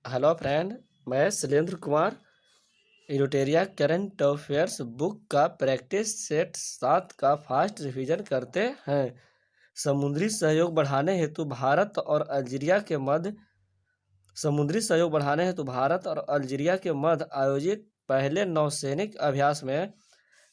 Hello friend. मैं शैलेंद्र कुमार इरोटेरिया current affairs book का प्रैक्टिस सेट 7 का फास्ट रिवीजन करते हैं। समुद्री सहयोग बढ़ाने हेतु भारत और अल्जीरिया के मध्य आयोजित पहले नौसैनिक अभ्यास में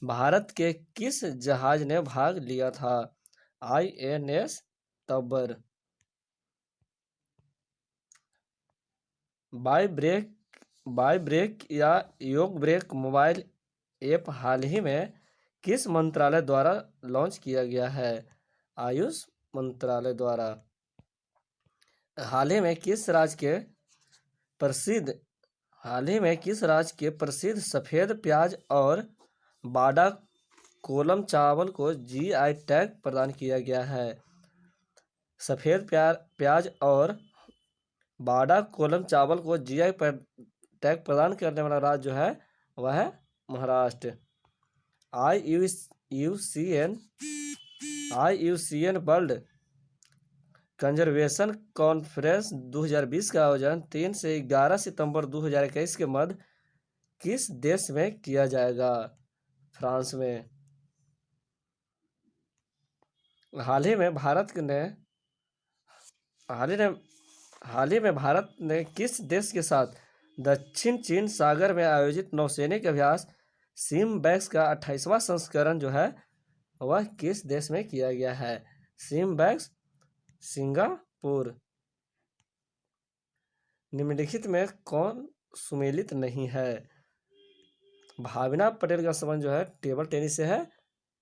भारत के किस जहाज ने भाग लिया था? INS तब्बर। बाय ब्रेक या योग ब्रेक मोबाइल ऐप हाल ही में किस मंत्रालय द्वारा लॉन्च किया गया है? आयुष मंत्रालय द्वारा। हाल ही में किस राज्य के प्रसिद्ध सफेद प्याज और बाड़ा कोलम चावल को GI टैग प्रदान किया गया है? सफेद प्याज और बाड़ा कोलम चावल को GI टैग प्रदान करने वाला राज्य जो है वह है Maharashtra. IUCN world conservation conference 2020 का आयोजन 3 से 11 सितंबर 2021 के मध्य किस देश में किया जाएगा? फ्रांस में। हाल ही में भारत ने किस देश के साथ दक्षिण चीन सागर में आयोजित नौसैनिक अभ्यास सिम्बैक्स का 28वां संस्करण जो है वह किस देश में किया गया है? SIMBEX Singapore. निम्नलिखित में कौन सुमेलित नहीं है? भावना पटेल का संबंध जो है टेबल टेनिस से है,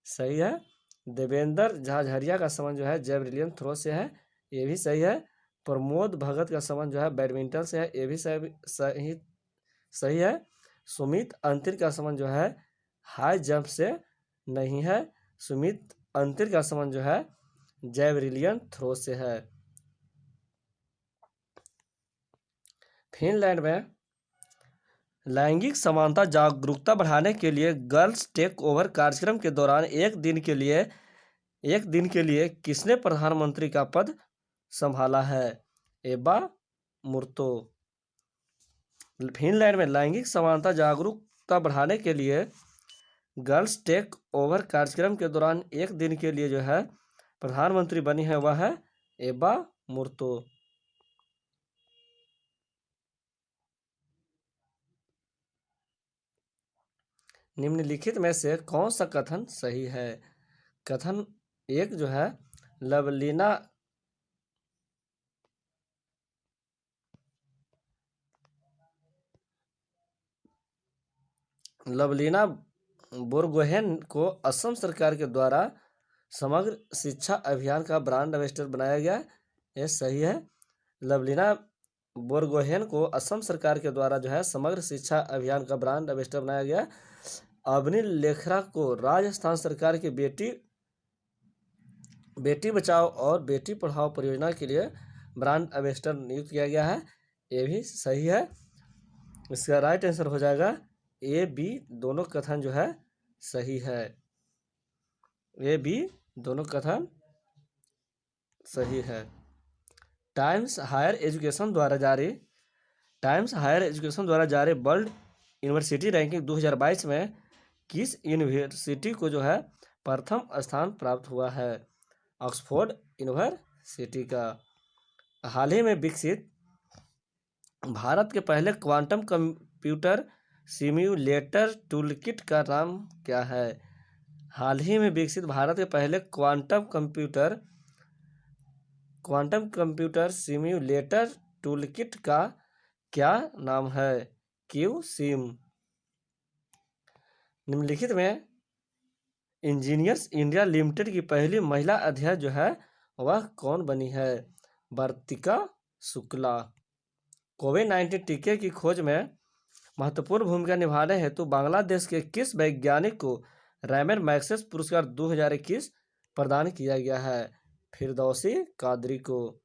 सही है। देवेंद्र झाझरिया का संबंध जो है जैवलिन थ्रो से है, ये भी सही है। प्रमोद भगत का संबंध जो है बैडमिंटन से है, ये भी सही है। सुमित अंतिर का संबंध जो है हाई जंप से नहीं है, सुमित अंतिर का संबंध जो है जैवलिन थ्रो से है। फिनलैंड में लैंगिक समानता जागरूकता बढ़ाने के लिए गर्ल्स टेक ओवर कार्यक्रम के दौरान एक दिन के लिए किसने प्रधानमंत्री का पद संभाला है? एबा मुर्तो। फिनलैंड में लैंगिक समानता जागरूकता बढ़ाने के लिए गर्ल्स टेक ओवर कार्यक्रम के दौरान एक दिन के लिए जो है प्रधानमंत्री बनी है वह है एबा मुर्तो। निम्नलिखित में से कौन सा कथन सही है? कथन एक जो है लवलीना बोरगोहेन को असम सरकार के द्वारा समग्र शिक्षा अभियान का ब्रांड एम्बेसडर बनाया गया, यह सही है। लवलीना बोरगोहेन को असम सरकार के द्वारा जो है समग्र शिक्षा अभियान का ब्रांड एम्बेसडर बनाया गया। अवनी लेखरा को राजस्थान सरकार की बेटी बचाओ और बेटी पढ़ाओ परियोजना के लिए ब्रांड एम्बेसडर नियुक्त किया गया है, ये भी सही है। इसका राइट आंसर हो जाएगा A, B दोनों कथन जो है सही है। A, B दोनों कथन सही है। टाइम्स हायर एजुकेशन द्वारा जारी वर्ल्ड यूनिवर्सिटी रैंकिंग 2022 में किस यूनिवर्सिटी को जो है प्रथम स्थान प्राप्त हुआ है? ऑक्सफोर्ड यूनिवर्सिटी का। हाल ही में विकसित भारत के पहले क्वांटम कंप्यूटर सिम्युलेटर टूलकिट का नाम क्या है? हाल ही में विकसित भारत के पहले क्वांटम कंप्यूटर सिम्युलेटर टूलकिट का क्या नाम है? QSIM। निम्नलिखित में इंजीनियर्स इंडिया लिमिटेड की पहली महिला अध्यक्ष जो है वह कौन बनी है? वर्तिका शुक्ला। कोविड-19 टीके की खोज में महत्वपूर्ण भूमिका निभाने हेतु बांग्लादेश के किस वैज्ञानिक को रैमन मैग्सेस पुरस्कार 2021 प्रदान किया गया है? फिरदौसी कादरी को।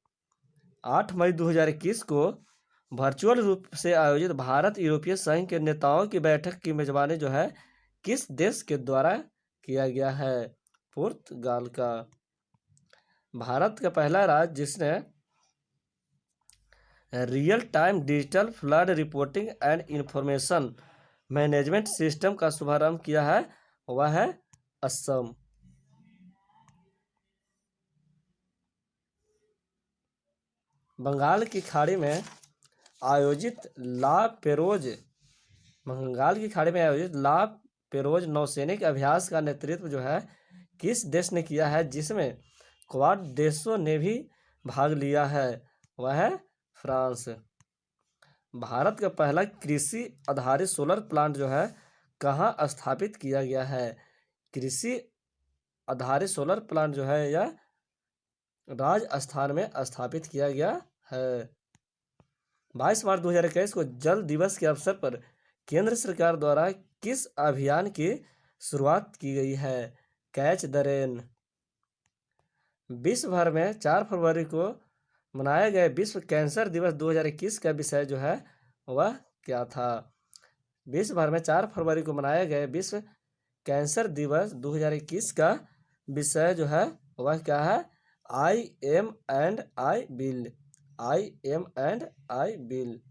8 मई 2021 को वर्चुअल रूप से आयोजित भारत यूरोपीय संघ के नेताओं की बैठक की मेजबानी जो है किस देश के द्वारा किया गया है? पुर्तगाल का। भारत का पहला राज्य जिसने real time digital flood reporting and information management system का शुभारंभ किया है, वह है असम। बंगाल की खाड़ी में आयोजित ला पेरोज बंगाल की खाड़ी में आयोजित ला पेरोज नौसैनिक अभ्यास का नेतृत्व जो है किस देश ने किया है, जिसमें क्वाड देशों ने भी भाग लिया है, वह है फ्रांस। भारत का पहला कृषि आधारित सोलर प्लांट जो है कहाँ स्थापित किया गया है? कृषि आधारित सोलर प्लांट जो है यह राजस्थान में स्थापित किया गया है। 22 मार्च 2021 को जल दिवस के अवसर पर केंद्र सरकार द्वारा किस अभियान की शुरुआत की गई है? Catch the rain. विश्व भर में 4 फरवरी को मनाए गए विश्व कैंसर दिवस 2021 का विषय जो है वह क्या था? विश्व भर में 4 फरवरी को मनाए गए विश्व कैंसर दिवस 2021 का विषय जो है वह क्या है? I am and I will. I am and I will.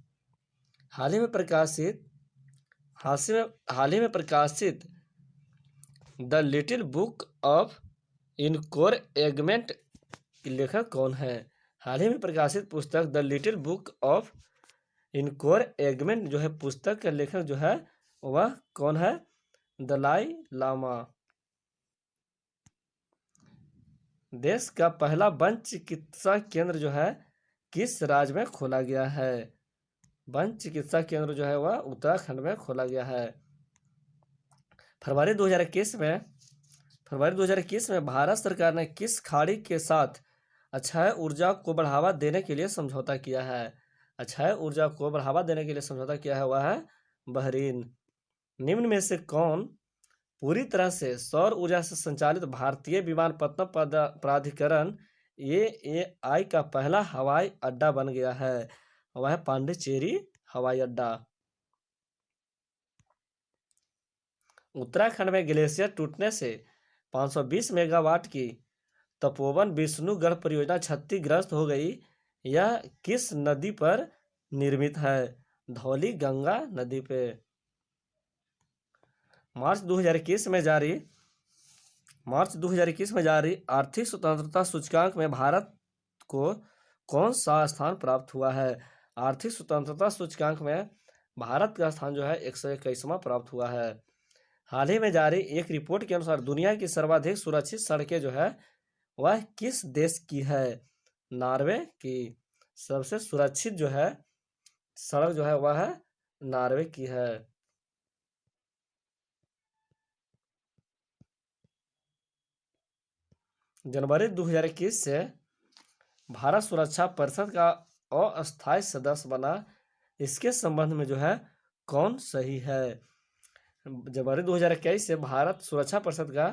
हाल ही में प्रकाशित the little book of encouragement के लेखक कौन है? हाल ही में प्रकाशित पुस्तक the little book of encouragement जो है पुस्तक का लेखक जो है वह कौन है? दलाई लामा। देश का पहला वन चिकित्सा केंद्र जो है किस राज्य में खोला गया है? वन चिकित्सा केंद्र जो है वह उत्तराखंड में खोला गया है। फरवरी 2021 में भारत सरकार ने किस खाड़ी के साथ अक्षय ऊर्जा को बढ़ावा देने के लिए समझौता किया है? अक्षय ऊर्जा को बढ़ावा देने के लिए समझौता किया है वह है बहरीन। निम्न में से कौन पूरी तरह से सौर ऊर्जा से संचालित भारतीय विमानपत्तन प्राधिकरण AAI का पहला हवाई अड्डा बन गया है? वह है पांडिचेरी हवाई अड्डा। उत्तराखंड में ग्लेशियर टूटने से 520 मेगावाट की तपोवन विष्णुगढ़ परियोजना क्षतिग्रस्त हो गई। यह किस नदी पर निर्मित है? धौली गंगा नदी पे। मार्च 2021 में जारी आर्थिक स्वतंत्रता सूचकांक में भारत को कौन सा स्थान प्राप्त हुआ है? आर्थिक स्वतंत्रता सूचकांक में भारत का स्थान जो है 121वां प्राप्त हुआ है। हाल ही में जारी एक रिपोर्ट के अनुसार दुनिया की सर्वाधिक सुरक्षित सड़कें जो है वह किस देश की है? नॉर्वे की। सबसे सुरक्षित जो है सड़क जो है वह है नॉर्वे की है। जनवरी 2021 से भारत सुरक्षा परिषद का अस्थायी सदस्य बना, इसके संबंध में जो है कौन सही है? जनवरी 2021 से भारत सुरक्षा परिषद का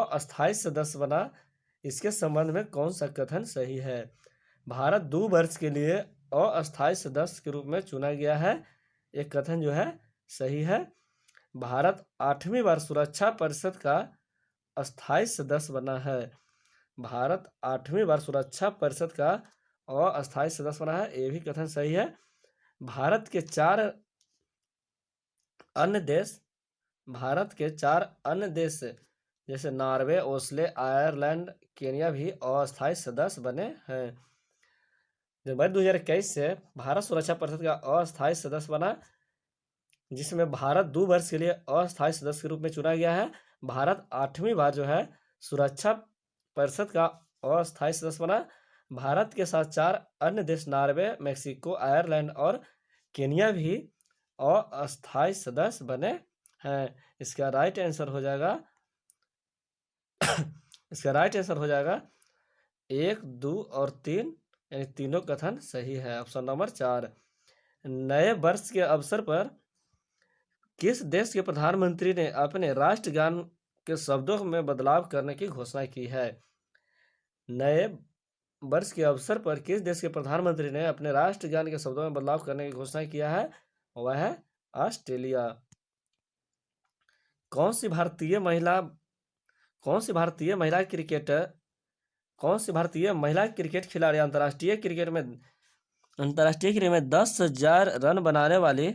अस्थायी सदस्य बना, इसके संबंध में कौन सा कथन सही है? भारत 2 वर्ष के लिए अस्थायी सदस्य के रूप में चुना गया है, एक कथन जो है सही है। भारत 8वीं बार सुरक्षा परिषद का अस्थायी सदस्य बना है। भारत 8वीं बार सुरक्षा परिषद का अस्थायी सदस्य बना है, ये भी कथन सही है। भारत के 4 अन्य देश जैसे नॉर्वे, ऑस्ट्रेलिया, आयरलैंड, केन्या भी अस्थायी सदस्य बने हैं। जनवरी 2021 से भारत सुरक्षा परिषद का अस्थायी सदस्य बना, जिसमें भारत 2 वर्ष के लिए अस्थायी सदस्य के रूप में चुना गया है। भारत 8वीं बार जो है सुरक्षा परिषद का अस्थायी सदस्य बना। भारत के साथ 4 अन्य देश नॉर्वे, मेक्सिको, आयरलैंड और केन्या भी अस्थायी सदस्य बने हैं। इसका राइट आंसर हो जाएगा 1, 2 और 3, यानी तीनों कथन सही है। Option number 4। नए वर्ष के अवसर पर किस देश के प्रधानमंत्री ने अपने राष्ट्रगान के शब्दों में बदलाव करने की घोषणा की है? नए वर्ष के अवसर पर किस देश के प्रधानमंत्री ने अपने राष्ट्रगान के शब्दों में बदलाव करने की घोषणा किया है? वह है ऑस्ट्रेलिया। कौन सी भारतीय महिला क्रिकेट खिलाड़ी अंतर्राष्ट्रीय क्रिकेट में अंतर्राष्ट्रीय क्रिकेट में 10,000 रन बनाने वाली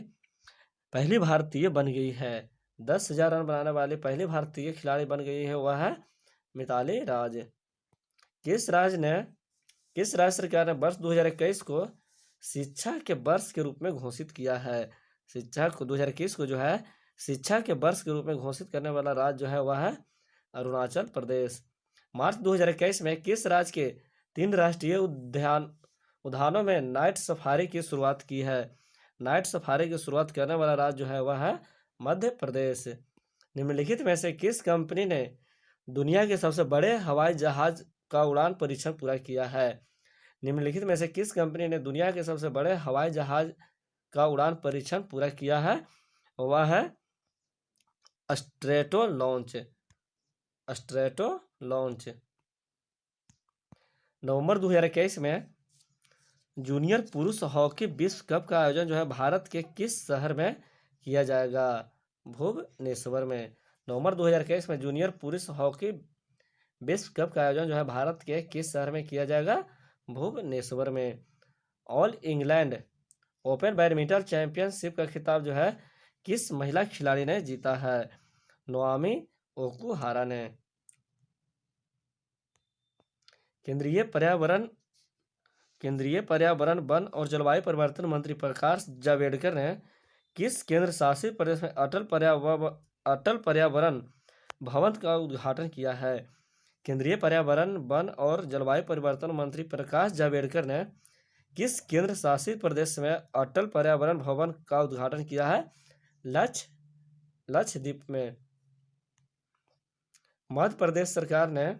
पहली भारतीय बन गई है। 10,000 रन बनाने वाली पहली भारतीय खिलाड़ी बन गई है, वह है मिताली राज। किस राज्य ने किस राज्य सरकार ने वर्ष 2021 को शिक्षा के वर्ष के रूप में घोषित किया है? शिक्षा को 2021 को जो है शिक्षा के वर्ष के रूप में घोषित करने वाला राज्य जो है वह है अरुणाचल प्रदेश। मार्च 2021 में किस राज्य के 3 राष्ट्रीय उद्यानों में नाइट सफारी की शुरुआत की है? नाइट सफारी की शुरुआत करने वाला राज्य जो है वह है मध्य प्रदेश। निम्नलिखित में से किस कंपनी ने दुनिया के सबसे बड़े हवाई जहाज का उड़ान परीक्षण पूरा किया है? निम्नलिखित में से किस कंपनी ने दुनिया के सबसे बड़े हवाई जहाज का उड़ान परीक्षण पूरा किया है? वह है स्ट्रेटो लॉन्च। नवंबर 2021 में जूनियर पुरुष हॉकी विश्व कप का आयोजन जो है भारत के किस शहर में किया जाएगा? भुवनेश्वर में। नवंबर 2021 में जूनियर पुरुष हॉकी विश्व कप का आयोजन जो है भारत के किस शहर में किया जाएगा? भुवनेश्वर में। All England open badminton championship का खिताब जो है किस महिला खिलाड़ी ने जीता है? नोआमी ओकुहारा ने। केंद्रीय पर्यावरण वन और जलवायु परिवर्तन मंत्री प्रकाश जावड़ेकर ने किस केंद्र शासित प्रदेश में अटल पर्यावरण भवन का उद्घाटन किया है? केंद्रीय पर्यावरण वन और जलवायु परिवर्तन मंत्री प्रकाश जावड़ेकर ने किस केंद्र शासित प्रदेश में अटल पर्यावरण भवन का उद्घाटन किया है? लक्षद्वीप में। मध्य प्रदेश सरकार ने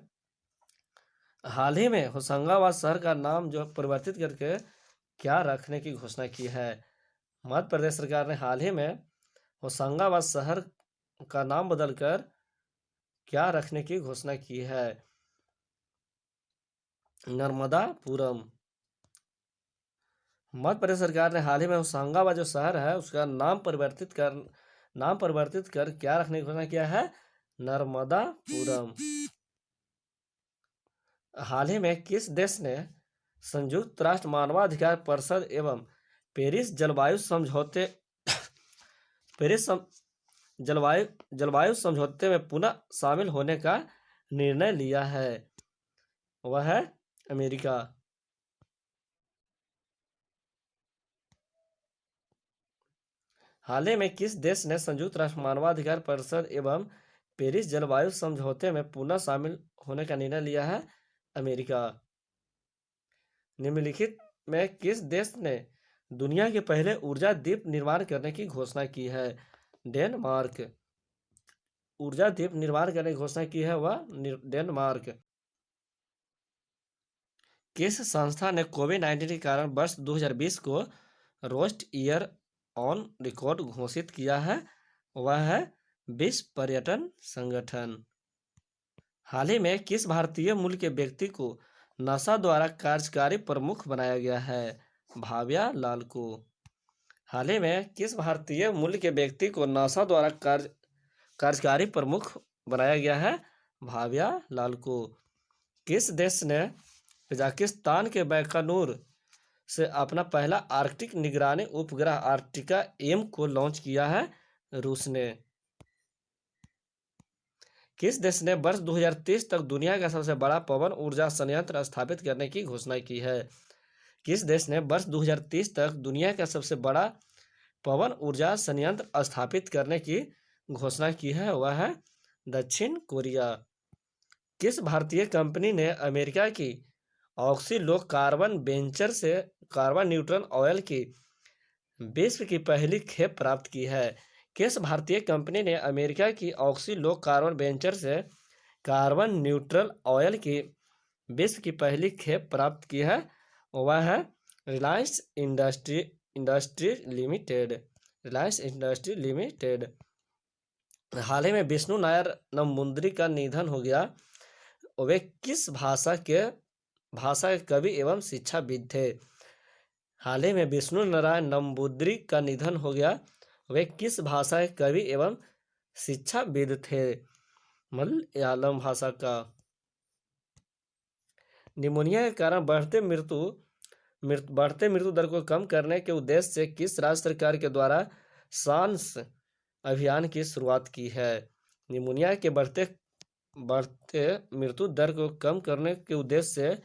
हाल ही में होशंगाबाद शहर का नाम जो परिवर्तित करके क्या रखने की घोषणा की है? मध्य प्रदेश सरकार ने हाल ही में होशंगाबाद शहर का नाम बदलकर क्या रखने की घोषणा की है? नर्मदापुरम। मध्य प्रदेश सरकार ने हाल ही में होशंगाबाद जो शहर है उसका नाम परिवर्तित कर क्या रखने की घोषणा किया है? नर्मदापुरम। हाल ही में किस देश ने संयुक्त राष्ट्र मानवाधिकार परिषद एवं पेरिस जलवायु समझौते में पुनः शामिल होने का निर्णय लिया है? वह है अमेरिका। हाल ही में किस देश ने संयुक्त राष्ट्र मानवाधिकार परिषद एवं पेरिस जलवायु समझौते में पुनः शामिल होने का निर्णय लिया है? अमेरिका। निम्नलिखित में किस देश ने दुनिया के पहले ऊर्जा द्वीप निर्माण करने की घोषणा की है? डेनमार्क। ऊर्जा द्वीप निर्माण करने की घोषणा की है वह डेनमार्क। किस संस्था ने कोविड-19 के कारण वर्ष 2020 को रोस्ट ईयर ऑन रिकॉर्ड घोषित किया है? वह है विश्व पर्यटन संगठन। हाल ही में किस भारतीय मूल के व्यक्ति को नासा द्वारा कार्यकारी प्रमुख बनाया गया है? भाव्या लाल को। हाल ही में किस भारतीय मूल के व्यक्ति को नासा द्वारा कार्यकारी प्रमुख बनाया गया है? भाव्या लाल को। किस देश ने कजाकिस्तान के बैकानूर से अपना पहला आर्कटिक निगरानी उपग्रह आर्कटिका एम को लॉन्च किया है? रूस ने। किस देश ने वर्ष 2030 तक दुनिया का सबसे बड़ा पवन ऊर्जा संयंत्र स्थापित करने की घोषणा की है? किस देश ने वर्ष 2030 तक दुनिया का सबसे बड़ा पवन ऊर्जा संयंत्र स्थापित करने की घोषणा की है? वह है दक्षिण कोरिया। किस भारतीय कंपनी ने अमेरिका की ऑक्सीलो कार्बन वेंचर से कार्बन न्यूट्रल ऑयल की विश्व की पहली खेप प्राप्त की है? किस भारतीय कंपनी ने अमेरिका की ऑक्सीलो कार्बन वेंचर से कार्बन न्यूट्रल ऑयल की विश्व की पहली खेप प्राप्त की है? वह है रिलायंस इंडस्ट्री लिमिटेड। हाल ही में विष्णु नायर नंबूद्री का निधन हो गया। वे किस भाषा के कवि एवं शिक्षाविद थे? हाल ही में विष्णु नारायण नंबूद्री का निधन हो गया। वे किस भाषा के कवि एवं शिक्षाविद थे? मलयालम भाषा का। निमोनिया के कारण बढ़ते मृत्यु बढ़ते मृत्यु दर को कम करने के उद्देश्य से किस राज्य सरकार के द्वारा सांस अभियान की शुरुआत की है? निमोनिया के बढ़ते बढ़ते मृत्यु दर को कम करने के उद्देश्य से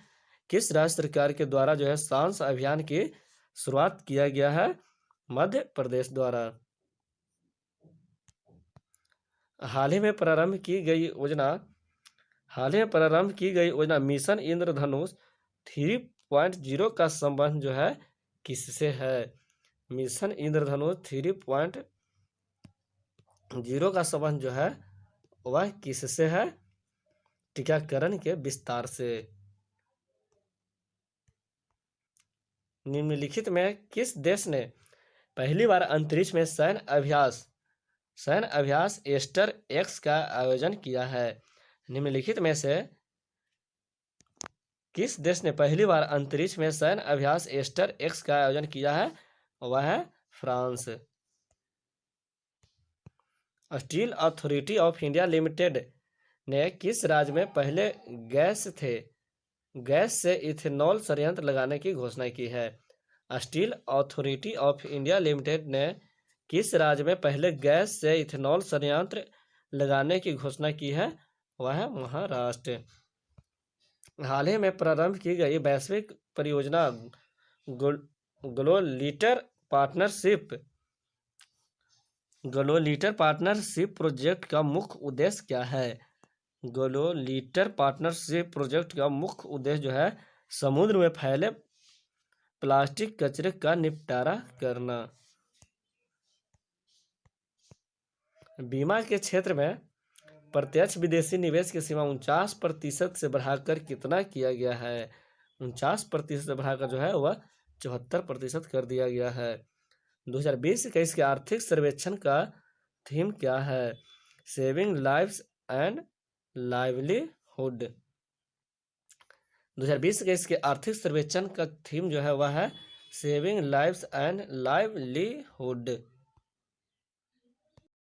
किस राज्य सरकार के द्वारा जो है सांस अभियान की शुरुआत किया गया है? मध्य प्रदेश द्वारा। हाल ही में प्रारंभ की गई योजना मिशन इंद्रधनुष 3.0 का संबंध जो है किससे है? मिशन इंद्रधनुष 3.0 का संबंध जो है वह किससे है? टीकाकरण के विस्तार से। निम्नलिखित में किस देश ने पहली बार अंतरिक्ष में सैन्य अभ्यास एस्टर एक्स का आयोजन किया है? निम्नलिखित में से किस देश ने पहली बार अंतरिक्ष में सैन्य अभ्यास एस्टर एक्स का आयोजन किया है? वह है France. Steel authority of India limited ने किस राज्य में पहले गैस से इथेनॉल संयंत्र लगाने की घोषणा की है? Steel authority of India limited ने किस राज्य में पहले गैस से इथेनॉल संयंत्र लगाने की घोषणा की है? वह है महाराष्ट्र। हाल ही में प्रारंभ की गई वैश्विक परियोजना ग्लोलीटर पार्टनरशिप प्रोजेक्ट का मुख्य उद्देश्य क्या है? ग्लोलीटर पार्टनरशिप प्रोजेक्ट का मुख्य उद्देश्य जो है समुद्र में फैले प्लास्टिक कचरे का निपटारा करना। बीमा के क्षेत्र में प्रत्यक्ष विदेशी निवेश की सीमा 49% से बढ़ाकर कितना किया गया है? 49% से बढ़ाकर जो है वह 74% कर दिया गया है। 2020-21 के आर्थिक सर्वेक्षण का थीम क्या है? Saving lives and livelihood. 2020-21 के आर्थिक सर्वेक्षण का थीम जो है वह है सेविंग लाइव्स एंड लाइवलीहुड।